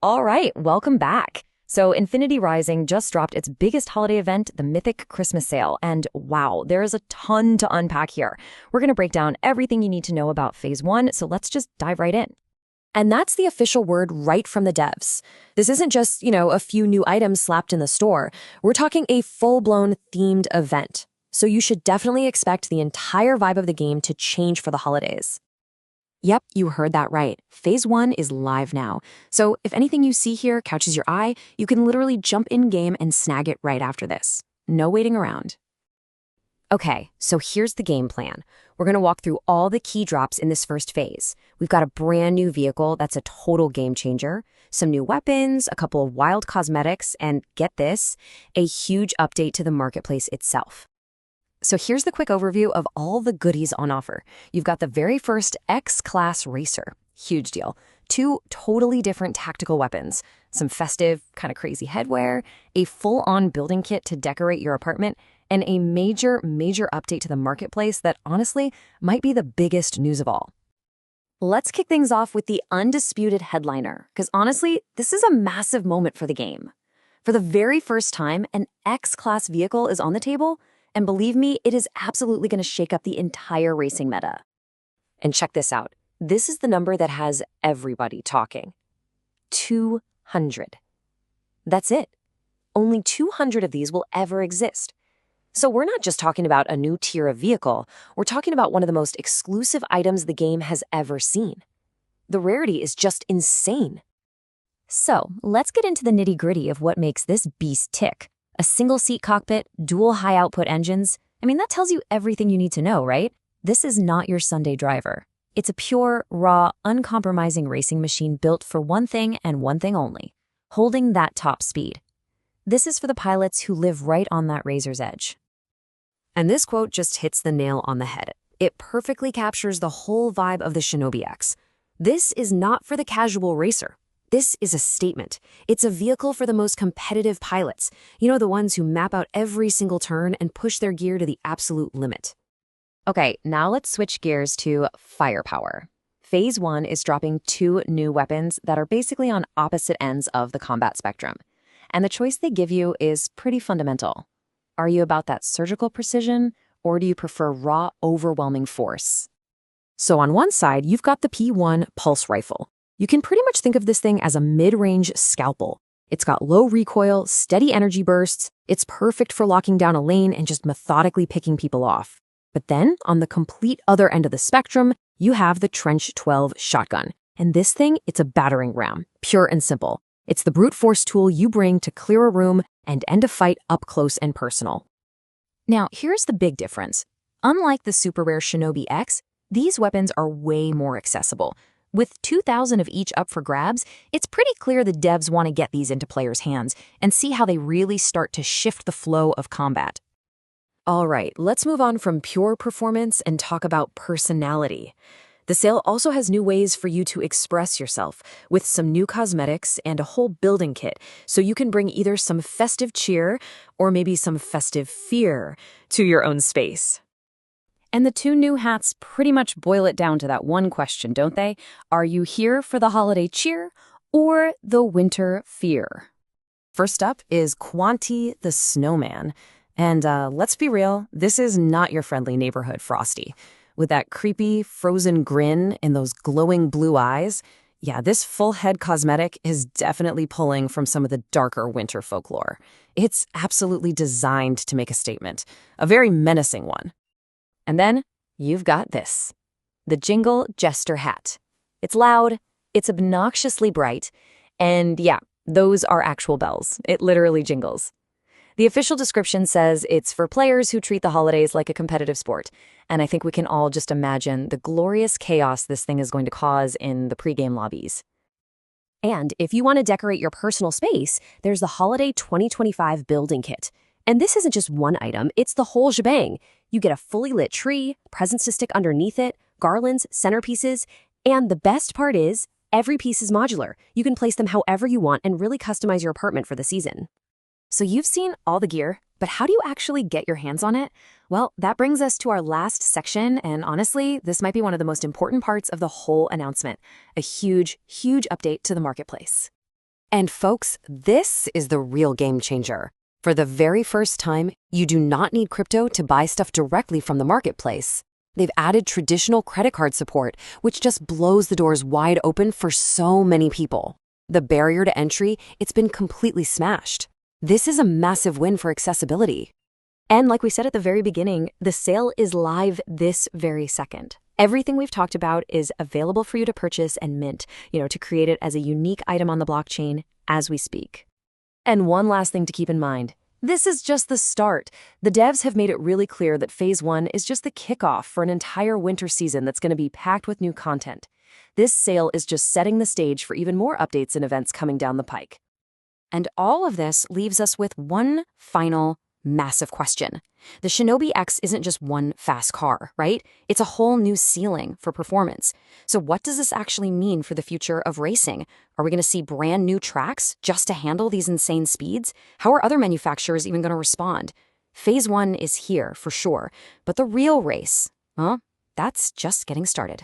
All right, welcome back. So Infinity Rising just dropped its biggest holiday event, the Mythic Christmas Sale, and wow, there is a ton to unpack here. We're going to break down everything you need to know about Phase 1, so let's just dive right in. And that's the official word right from the devs. This isn't just, a few new items slapped in the store. We're talking a full-blown themed event. So you should definitely expect the entire vibe of the game to change for the holidays. Yep, you heard that right. Phase 1 is live now. So if anything you see here catches your eye, you can literally jump in-game and snag it right after this. No waiting around. Okay, so here's the game plan. We're going to walk through all the key drops in this first phase. We've got a brand new vehicle that's a total game changer, some new weapons, a couple of wild cosmetics, and get this, a huge update to the marketplace itself. So here's the quick overview of all the goodies on offer. You've got the very first X-Class Racer. Huge deal. 2 totally different tactical weapons, some festive, kind of crazy headwear, a full-on building kit to decorate your apartment, and a major update to the marketplace that honestly might be the biggest news of all. Let's kick things off with the undisputed headliner, because honestly, this is a massive moment for the game. For the very first time, an X-Class vehicle is on the table, and believe me, it is absolutely going to shake up the entire racing meta. And check this out. This is the number that has everybody talking. 200. That's it. Only 200 of these will ever exist. So we're not just talking about a new tier of vehicle, we're talking about one of the most exclusive items the game has ever seen. The rarity is just insane. So let's get into the nitty-gritty of what makes this beast tick. A single-seat cockpit, dual high-output engines. That tells you everything you need to know, right? This is not your Sunday driver. It's a pure, raw, uncompromising racing machine built for one thing and one thing only, holding that top speed. This is for the pilots who live right on that razor's edge. And this quote just hits the nail on the head. It perfectly captures the whole vibe of the Shinobi X. This is not for the casual racer. This is a statement. It's a vehicle for the most competitive pilots. The ones who map out every single turn and push their gear to the absolute limit. Okay, now let's switch gears to firepower. Phase 1 is dropping 2 new weapons that are basically on opposite ends of the combat spectrum. And the choice they give you is pretty fundamental. Are you about that surgical precision, or do you prefer raw, overwhelming force? So on one side, you've got the P1 pulse rifle. You can pretty much think of this thing as a mid-range scalpel. It's got low recoil, steady energy bursts. It's perfect for locking down a lane and just methodically picking people off. But then, on the complete other end of the spectrum, you have the Trench 12 shotgun. And this thing, it's a battering ram, pure and simple. It's the brute force tool you bring to clear a room and end a fight up close and personal. Now, here's the big difference. Unlike the super rare Shinobi X, these weapons are way more accessible. With 2,000 of each up for grabs, it's pretty clear the devs want to get these into players' hands and see how they really start to shift the flow of combat. All right, let's move on from pure performance and talk about personality. The sale also has new ways for you to express yourself, with some new cosmetics and a whole building kit, so you can bring either some festive cheer or maybe some festive fear to your own space. And the 2 new hats pretty much boil it down to that one question, don't they? Are you here for the holiday cheer or the winter fear? First up is Quanty the Snowman. And let's be real, this is not your friendly neighborhood Frosty. With that creepy, frozen grin and those glowing blue eyes, yeah, this full head cosmetic is definitely pulling from some of the darker winter folklore. It's absolutely designed to make a statement, a very menacing one. And then you've got this, the Jingle Jester Hat. It's loud, it's obnoxiously bright, and yeah, those are actual bells. It literally jingles. The official description says it's for players who treat the holidays like a competitive sport, and I think we can all just imagine the glorious chaos this thing is going to cause in the pregame lobbies. And if you want to decorate your personal space, there's the Holiday 2025 Building Kit. And this isn't just one item, it's the whole shebang. You get a fully lit tree, presents to stick underneath it, garlands, centerpieces, and the best part is, every piece is modular. You can place them however you want and really customize your apartment for the season. So you've seen all the gear, but how do you actually get your hands on it? Well, that brings us to our last section, and honestly, this might be one of the most important parts of the whole announcement, a huge update to the marketplace. And folks, this is the real game changer. For the very first time, you do not need crypto to buy stuff directly from the marketplace. They've added traditional credit card support, which just blows the doors wide open for so many people. The barrier to entry, it's been completely smashed. This is a massive win for accessibility. And like we said at the very beginning, the sale is live this very second. Everything we've talked about is available for you to purchase and mint, to create it as a unique item on the blockchain as we speak. And one last thing to keep in mind. This is just the start. The devs have made it really clear that Phase 1 is just the kickoff for an entire winter season that's going to be packed with new content. This sale is just setting the stage for even more updates and events coming down the pike. And all of this leaves us with one final massive question. The Shinobi X isn't just one fast car, right? It's a whole new ceiling for performance. So what does this actually mean for the future of racing? Are we going to see brand new tracks just to handle these insane speeds? How are other manufacturers even going to respond? Phase 1 is here for sure, but the real race, that's just getting started.